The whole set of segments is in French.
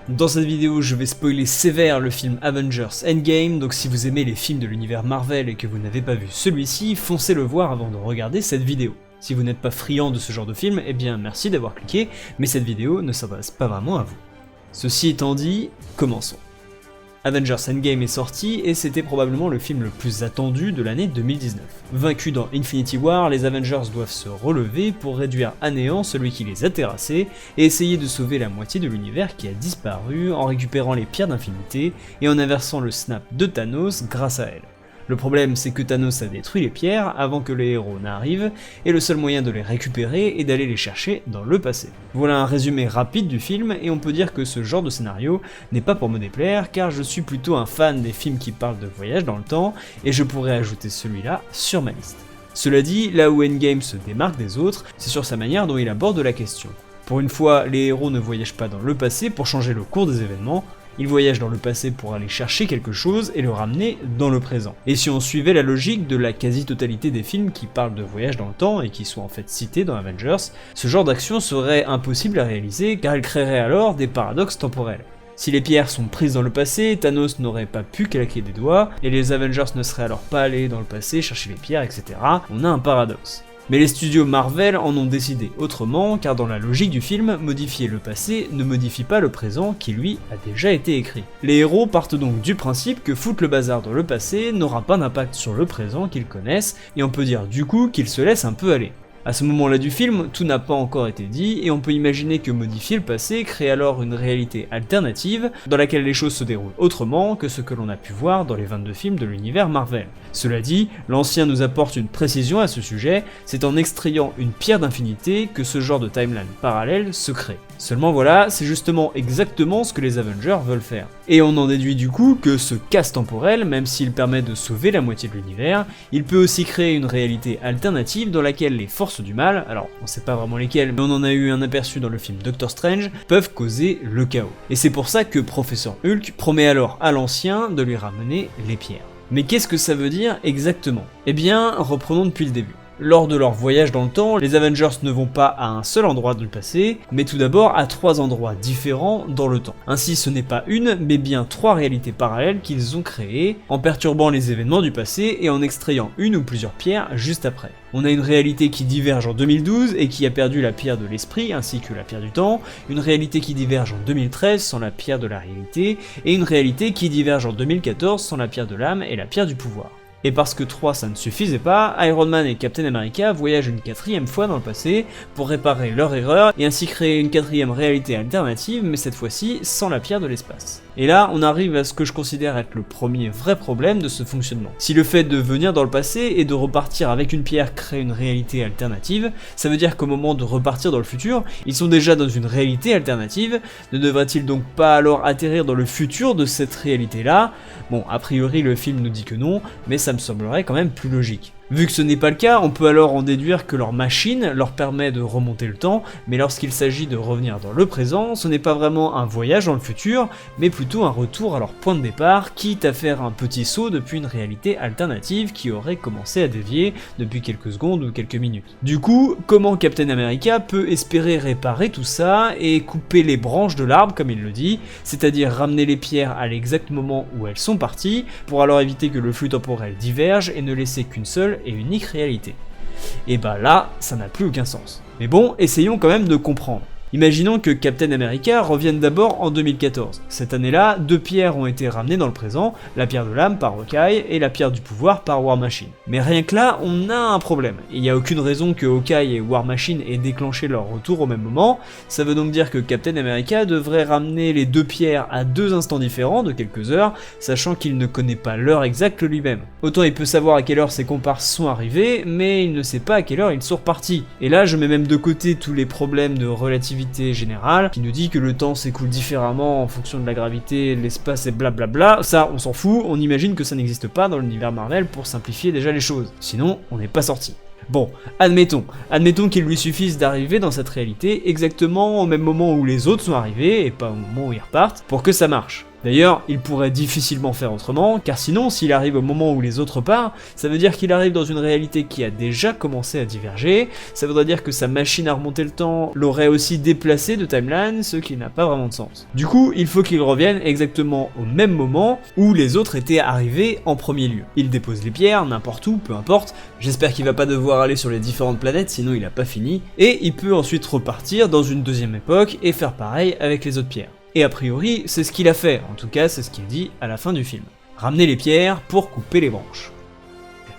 Dans cette vidéo, je vais spoiler sévère le film Avengers Endgame, donc si vous aimez les films de l'univers Marvel et que vous n'avez pas vu celui-ci, foncez le voir avant de regarder cette vidéo. Si vous n'êtes pas friand de ce genre de film, eh bien merci d'avoir cliqué, mais cette vidéo ne s'adresse pas vraiment à vous. Ceci étant dit, commençons. Avengers Endgame est sorti et c'était probablement le film le plus attendu de l'année 2019. Vaincus dans Infinity War, les Avengers doivent se relever pour réduire à néant celui qui les a terrassés et essayer de sauver la moitié de l'univers qui a disparu en récupérant les pierres d'infinité et en inversant le snap de Thanos grâce à elles. Le problème, c'est que Thanos a détruit les pierres avant que les héros n'arrivent, et le seul moyen de les récupérer est d'aller les chercher dans le passé. Voilà un résumé rapide du film, et on peut dire que ce genre de scénario n'est pas pour me déplaire, car je suis plutôt un fan des films qui parlent de voyage dans le temps, et je pourrais ajouter celui-là sur ma liste. Cela dit, là où Endgame se démarque des autres, c'est sur sa manière dont il aborde la question. Pour une fois, les héros ne voyagent pas dans le passé pour changer le cours des événements, ils voyagent dans le passé pour aller chercher quelque chose et le ramener dans le présent. Et si on suivait la logique de la quasi-totalité des films qui parlent de voyage dans le temps et qui sont en fait cités dans Avengers, ce genre d'action serait impossible à réaliser car elle créerait alors des paradoxes temporels. Si les pierres sont prises dans le passé, Thanos n'aurait pas pu claquer des doigts, et les Avengers ne seraient alors pas allés dans le passé chercher les pierres, etc. On a un paradoxe. Mais les studios Marvel en ont décidé autrement, car dans la logique du film, modifier le passé ne modifie pas le présent qui lui a déjà été écrit. Les héros partent donc du principe que foutre le bazar dans le passé n'aura pas d'impact sur le présent qu'ils connaissent, et on peut dire du coup qu'ils se laissent un peu aller. À ce moment-là du film, tout n'a pas encore été dit, et on peut imaginer que modifier le passé crée alors une réalité alternative, dans laquelle les choses se déroulent autrement que ce que l'on a pu voir dans les 22 films de l'univers Marvel. Cela dit, l'ancien nous apporte une précision à ce sujet, c'est en extrayant une pierre d'infinité que ce genre de timeline parallèle se crée. Seulement voilà, c'est justement exactement ce que les Avengers veulent faire. Et on en déduit du coup que ce casse temporel, même s'il permet de sauver la moitié de l'univers, il peut aussi créer une réalité alternative dans laquelle les forces du mal, alors on sait pas vraiment lesquelles, mais on en a eu un aperçu dans le film Doctor Strange, peuvent causer le chaos. Et c'est pour ça que Professeur Hulk promet alors à l'ancien de lui ramener les pierres. Mais qu'est-ce que ça veut dire exactement ? Eh bien, reprenons depuis le début. Lors de leur voyage dans le temps, les Avengers ne vont pas à un seul endroit du passé, mais tout d'abord à 3 endroits différents dans le temps. Ainsi, ce n'est pas une, mais bien 3 réalités parallèles qu'ils ont créées, en perturbant les événements du passé et en extrayant une ou plusieurs pierres juste après. On a une réalité qui diverge en 2012 et qui a perdu la pierre de l'esprit ainsi que la pierre du temps, une réalité qui diverge en 2013 sans la pierre de la réalité, et une réalité qui diverge en 2014 sans la pierre de l'âme et la pierre du pouvoir. Et parce que 3 ça ne suffisait pas, Iron Man et Captain America voyagent une 4e fois dans le passé pour réparer leur erreur et ainsi créer une 4e réalité alternative, mais cette fois-ci sans la pierre de l'espace. Et là, on arrive à ce que je considère être le premier vrai problème de ce fonctionnement. Si le fait de venir dans le passé et de repartir avec une pierre crée une réalité alternative, ça veut dire qu'au moment de repartir dans le futur, ils sont déjà dans une réalité alternative, ne devrait-il donc pas alors atterrir dans le futur de cette réalité-là ? Bon, a priori le film nous dit que non, mais ça me semblerait quand même plus logique. Vu que ce n'est pas le cas, on peut alors en déduire que leur machine leur permet de remonter le temps, mais lorsqu'il s'agit de revenir dans le présent, ce n'est pas vraiment un voyage dans le futur, mais plutôt un retour à leur point de départ, quitte à faire un petit saut depuis une réalité alternative qui aurait commencé à dévier depuis quelques secondes ou quelques minutes. Du coup, comment Captain America peut espérer réparer tout ça et couper les branches de l'arbre comme il le dit, c'est-à-dire ramener les pierres à l'exact moment où elles sont parties, pour alors éviter que le flux temporel diverge et ne laisser qu'une seule et unique réalité. Et bah là, ça n'a plus aucun sens. Mais bon, essayons quand même de comprendre. Imaginons que Captain America revienne d'abord en 2014. Cette année-là, 2 pierres ont été ramenées dans le présent, la pierre de l'âme par Hawkeye et la pierre du pouvoir par War Machine. Mais rien que là, on a un problème. Il n'y a aucune raison que Hawkeye et War Machine aient déclenché leur retour au même moment, ça veut donc dire que Captain America devrait ramener les 2 pierres à 2 instants différents de quelques heures, sachant qu'il ne connaît pas l'heure exacte lui-même. Autant il peut savoir à quelle heure ses comparses sont arrivés, mais il ne sait pas à quelle heure ils sont repartis. Et là, je mets même de côté tous les problèmes de relativité générale qui nous dit que le temps s'écoule différemment en fonction de la gravité, l'espace et blablabla. Ça, on s'en fout, on imagine que ça n'existe pas dans l'univers Marvel pour simplifier déjà les choses. Sinon, on n'est pas sorti. Bon, admettons qu'il lui suffise d'arriver dans cette réalité exactement au même moment où les autres sont arrivés, et pas au moment où ils repartent, pour que ça marche. D'ailleurs, il pourrait difficilement faire autrement, car sinon, s'il arrive au moment où les autres partent, ça veut dire qu'il arrive dans une réalité qui a déjà commencé à diverger, ça voudrait dire que sa machine à remonter le temps l'aurait aussi déplacé de timeline, ce qui n'a pas vraiment de sens. Du coup, il faut qu'il revienne exactement au même moment où les autres étaient arrivés en premier lieu. Il dépose les pierres, n'importe où, peu importe, j'espère qu'il va pas devoir aller sur les différentes planètes, sinon il a pas fini, et il peut ensuite repartir dans une deuxième époque et faire pareil avec les autres pierres. Et a priori, c'est ce qu'il a fait, en tout cas c'est ce qu'il dit à la fin du film. Ramener les pierres pour couper les branches.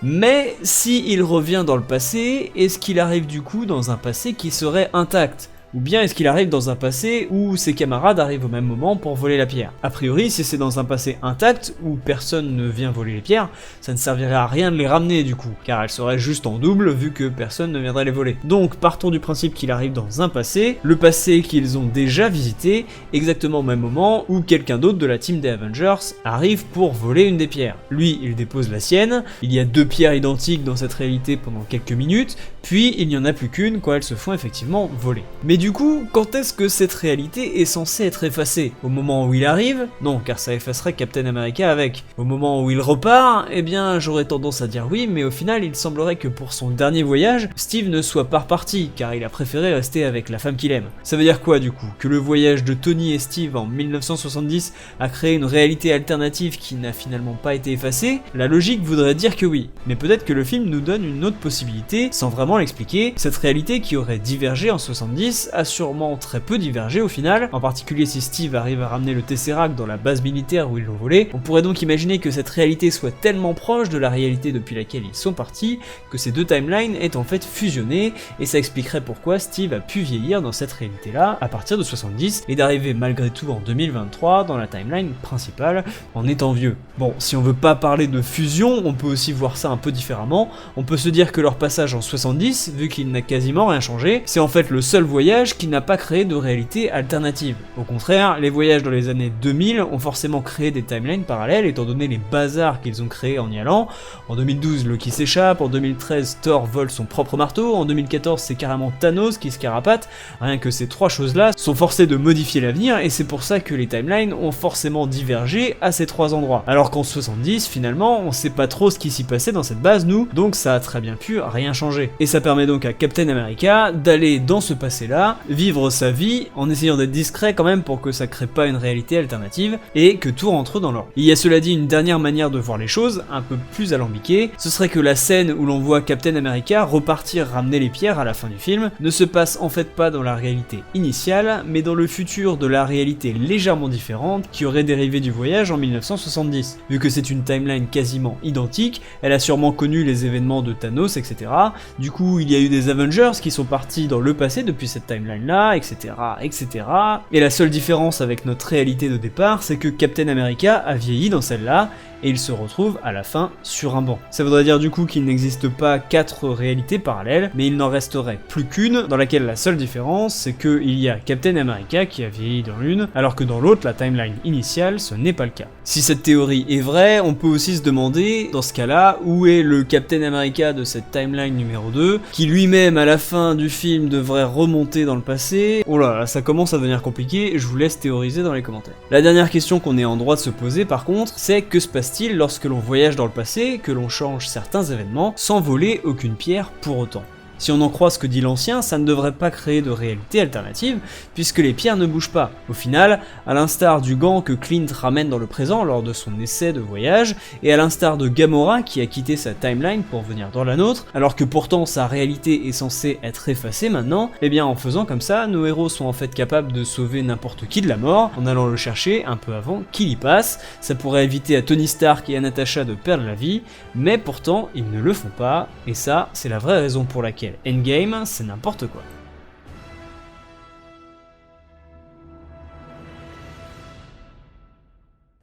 Mais si il revient dans le passé, est-ce qu'il arrive du coup dans un passé qui serait intact ? Ou bien est-ce qu'il arrive dans un passé où ses camarades arrivent au même moment pour voler la pierre? A priori, si c'est dans un passé intact, où personne ne vient voler les pierres, ça ne servirait à rien de les ramener du coup, car elles seraient juste en double vu que personne ne viendrait les voler. Donc partons du principe qu'il arrive dans un passé, le passé qu'ils ont déjà visité, exactement au même moment où quelqu'un d'autre de la team des Avengers arrive pour voler une des pierres. Lui, il dépose la sienne, il y a 2 pierres identiques dans cette réalité pendant quelques minutes, puis il n'y en a plus qu'une quand elles se font effectivement voler. Mais du coup, quand est-ce que cette réalité est censée être effacée? Au moment où il arrive? Non, car ça effacerait Captain America avec. Au moment où il repart? Eh bien, j'aurais tendance à dire oui, mais au final, il semblerait que pour son dernier voyage, Steve ne soit pas reparti, car il a préféré rester avec la femme qu'il aime. Ça veut dire quoi du coup? Que le voyage de Tony et Steve en 1970 a créé une réalité alternative qui n'a finalement pas été effacée? La logique voudrait dire que oui, mais peut-être que le film nous donne une autre possibilité, sans vraiment l'expliquer. Cette réalité qui aurait divergé en 70 a sûrement très peu divergé au final, en particulier si Steve arrive à ramener le Tesseract dans la base militaire où ils l'ont volé. On pourrait donc imaginer que cette réalité soit tellement proche de la réalité depuis laquelle ils sont partis, que ces deux timelines aient en fait fusionné, et ça expliquerait pourquoi Steve a pu vieillir dans cette réalité-là à partir de 70, et d'arriver malgré tout en 2023 dans la timeline principale en étant vieux. Bon, si on veut pas parler de fusion, on peut aussi voir ça un peu différemment, on peut se dire que leur passage en 70, vu qu'il n'a quasiment rien changé, c'est en fait le seul voyage qui n'a pas créé de réalité alternative. Au contraire, les voyages dans les années 2000 ont forcément créé des timelines parallèles étant donné les bazars qu'ils ont créés en y allant. En 2012, Loki s'échappe, en 2013, Thor vole son propre marteau, en 2014, c'est carrément Thanos qui se carapate. Rien que ces trois choses-là sont forcées de modifier l'avenir et c'est pour ça que les timelines ont forcément divergé à ces trois endroits. Alors qu'en 70, finalement, on sait pas trop ce qui s'y passait dans cette base, nous, donc ça a très bien pu rien changer. Et ça permet donc à Captain America d'aller dans ce passé-là, vivre sa vie en essayant d'être discret quand même pour que ça crée pas une réalité alternative et que tout rentre dans l'ordre. Il y a cela dit une dernière manière de voir les choses, un peu plus alambiquée, ce serait que la scène où l'on voit Captain America repartir ramener les pierres à la fin du film ne se passe en fait pas dans la réalité initiale, mais dans le futur de la réalité légèrement différente qui aurait dérivé du voyage en 1970. Vu que c'est une timeline quasiment identique, elle a sûrement connu les événements de Thanos, etc. Du coup, il y a eu des Avengers qui sont partis dans le passé depuis cette timeline-là, etc., etc. Et la seule différence avec notre réalité de départ, c'est que Captain America a vieilli dans celle-là, et il se retrouve à la fin sur un banc. Ça voudrait dire du coup qu'il n'existe pas 4 réalités parallèles, mais il n'en resterait plus qu'une, dans laquelle la seule différence, c'est qu'il y a Captain America qui a vieilli dans l'une, alors que dans l'autre, la timeline initiale, ce n'est pas le cas. Si cette théorie est vraie, on peut aussi se demander, dans ce cas-là, où est le Captain America de cette timeline numéro 2, qui lui-même, à la fin du film, devrait remonter dans le passé. Oh là, ça commence à devenir compliqué, je vous laisse théoriser dans les commentaires. La dernière question qu'on est en droit de se poser, par contre, c'est que se passe lorsque l'on voyage dans le passé, que l'on change certains événements, sans voler aucune pierre pour autant. Si on en croit ce que dit l'ancien, ça ne devrait pas créer de réalité alternative, puisque les pierres ne bougent pas. Au final, à l'instar du gant que Clint ramène dans le présent lors de son essai de voyage, et à l'instar de Gamora qui a quitté sa timeline pour venir dans la nôtre, alors que pourtant sa réalité est censée être effacée maintenant, eh bien en faisant comme ça, nos héros sont en fait capables de sauver n'importe qui de la mort, en allant le chercher un peu avant qu'il y passe. Ça pourrait éviter à Tony Stark et à Natasha de perdre la vie, mais pourtant ils ne le font pas, et ça, c'est la vraie raison pour laquelle Endgame, c'est n'importe quoi.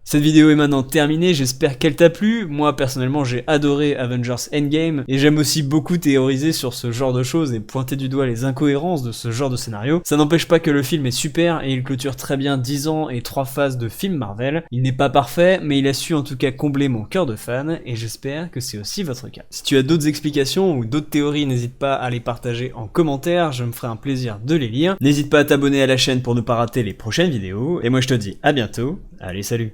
Cette vidéo est maintenant terminée, j'espère qu'elle t'a plu. Moi personnellement j'ai adoré Avengers Endgame et j'aime aussi beaucoup théoriser sur ce genre de choses et pointer du doigt les incohérences de ce genre de scénario. Ça n'empêche pas que le film est super et il clôture très bien 10 ans et 3 phases de film Marvel. Il n'est pas parfait mais il a su en tout cas combler mon cœur de fan et j'espère que c'est aussi votre cas. Si tu as d'autres explications ou d'autres théories, n'hésite pas à les partager en commentaire, je me ferai un plaisir de les lire. N'hésite pas à t'abonner à la chaîne pour ne pas rater les prochaines vidéos et moi je te dis à bientôt, allez salut!